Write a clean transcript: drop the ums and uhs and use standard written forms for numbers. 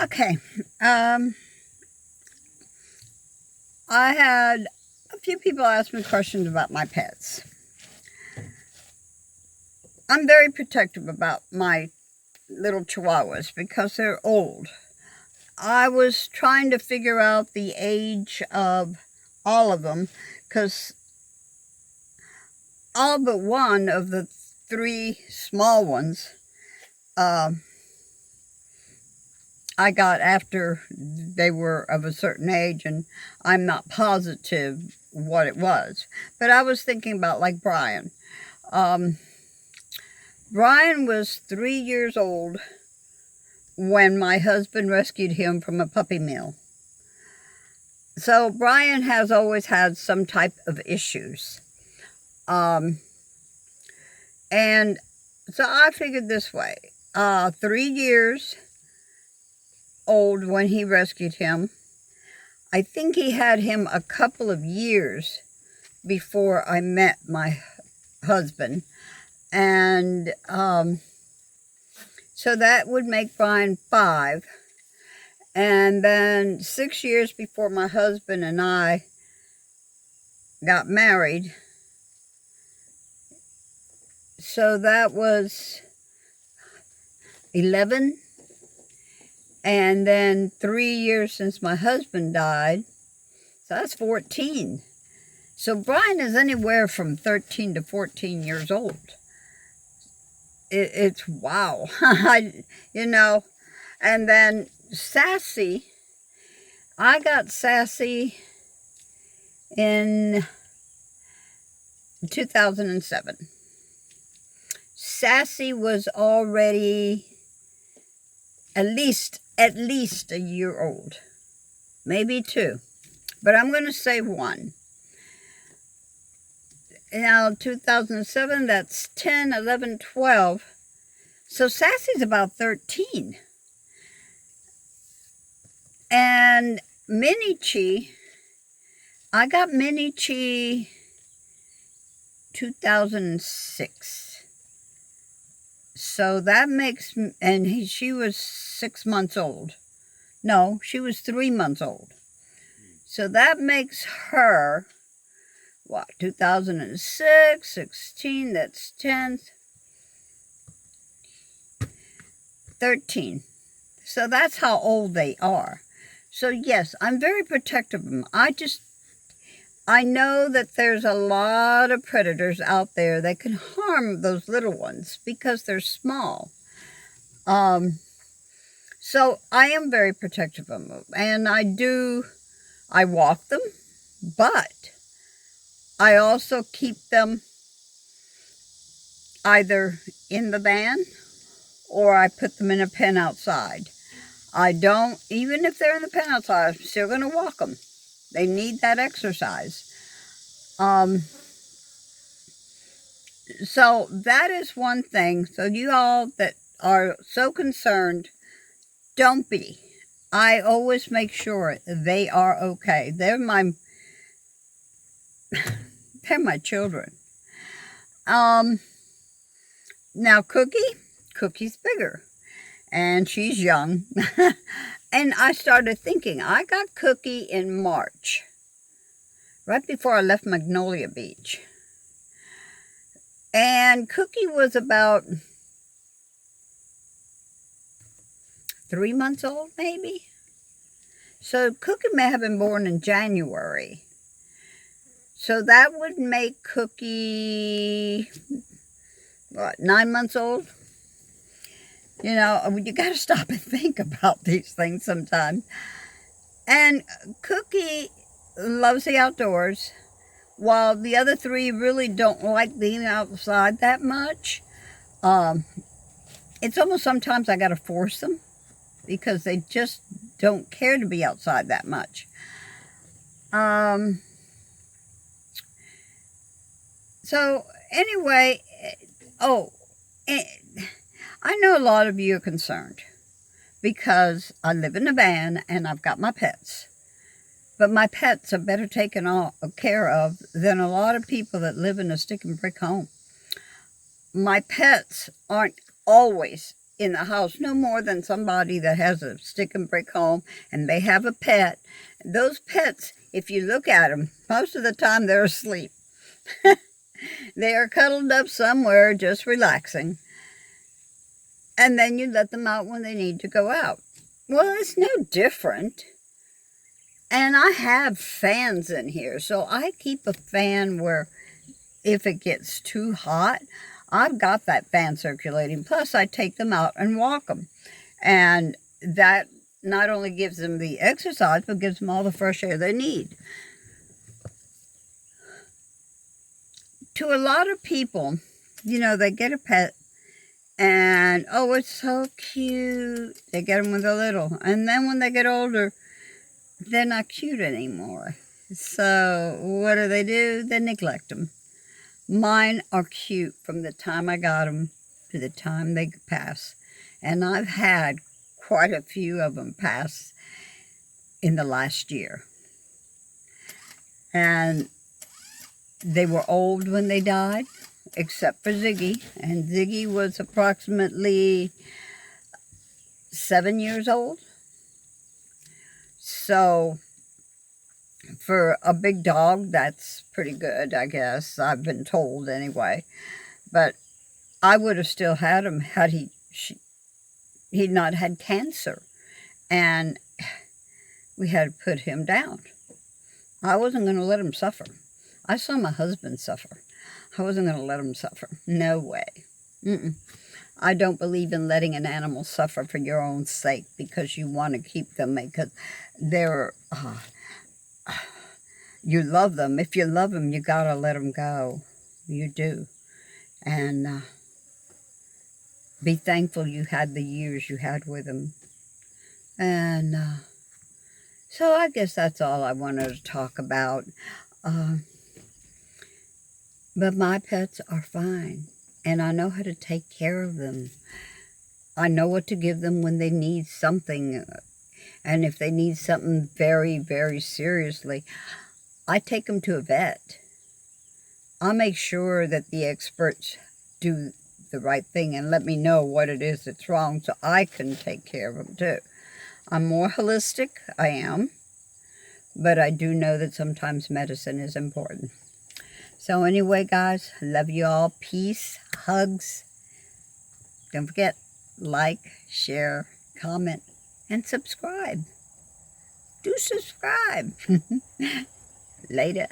Okay. I had a few people ask me questions about my pets. I'm very protective about my little chihuahuas because they're old. I was trying to figure out the age of all of them because all but one of the three small ones I got after they were of a certain age, and I'm not positive what it was. But I was thinking about like Brian. Brian was 3 years old when my husband rescued him from a puppy mill. So Brian has always had some type of issues. And so I figured this way. 3 years old when he rescued him. I think he had him a couple of years before I met my husband. And so that would make Brian 5. And then 6 years before my husband and I got married. So that was 11. And then 3 years since my husband died. So that's 14. So Brian is anywhere from 13 to 14 years old. It's wow. And then Sassy, I got Sassy in 2007. Sassy was already at least a year old, maybe 2, but I'm going to say 1. Now 2007, that's 10, 11, 12. So Sassy's about 13. And Mini-Chi, I got Mini-Chi 2006. So that makes, and she was 6 months old. No, she was 3 months old. So that makes her, 2006, 16, that's 10, 13. So that's how old they are. So yes, I'm very protective of them. I know that there's a lot of predators out there that can harm those little ones because they're small. So I am very protective of them. And I walk them, but I also keep them either in the van or I put them in a pen outside. I don't, even if they're in the pen outside, I'm still going to walk them. They need that exercise. So that is one thing. So you all that are so concerned, don't be. I always make sure they are okay. They're my children. Now Cookie's bigger. And she's young. And I started thinking, I got Cookie in March, right before I left Magnolia Beach. And Cookie was about 3 months old, maybe. So Cookie may have been born in January. So that would make Cookie, 9 months old? You got to stop and think about these things sometimes. And Cookie loves the outdoors, while the other 3 really don't like being outside that much. It's almost sometimes I got to force them because they just don't care to be outside that much. So anyway, I know a lot of you are concerned because I live in a van and I've got my pets. But my pets are better taken care of than a lot of people that live in a stick and brick home. My pets aren't always in the house, no more than somebody that has a stick and brick home and they have a pet. Those pets, if you look at them, most of the time they're asleep. They are cuddled up somewhere just relaxing. And then you let them out when they need to go out. Well, it's no different. And I have fans in here, so I keep a fan where if it gets too hot, I've got that fan circulating. Plus, I take them out and walk them. And that not only gives them the exercise, but gives them all the fresh air they need. To a lot of people, you know, they get a pet and, oh, it's so cute. They get them when they're little. And then when they get older, they're not cute anymore. So what do? They neglect them. Mine are cute from the time I got them to the time they pass. And I've had quite a few of them pass in the last year. And they were old when they died, except for Ziggy. And Ziggy was approximately 7 years old. So for a big dog, that's pretty good, I guess. I've been told anyway. But I would have still had him had he'd not had cancer. And we had to put him down. I wasn't going to let him suffer. I saw my husband suffer. I wasn't going to let him suffer. No way. I don't believe in letting an animal suffer for your own sake because you want to keep them, because they're, you love them. If you love them, you got to let them go. You do. And be thankful you had the years you had with them. And so I guess that's all I wanted to talk about. But my pets are fine, and I know how to take care of them. I know what to give them when they need something, and if they need something very, very seriously, I take them to a vet. I'll make sure that the experts do the right thing and let me know what it is that's wrong so I can take care of them too. I'm more holistic, I am, but I do know that sometimes medicine is important. So anyway, guys, love you all. Peace, hugs. Don't forget, like, share, comment, and subscribe. Do subscribe. Later.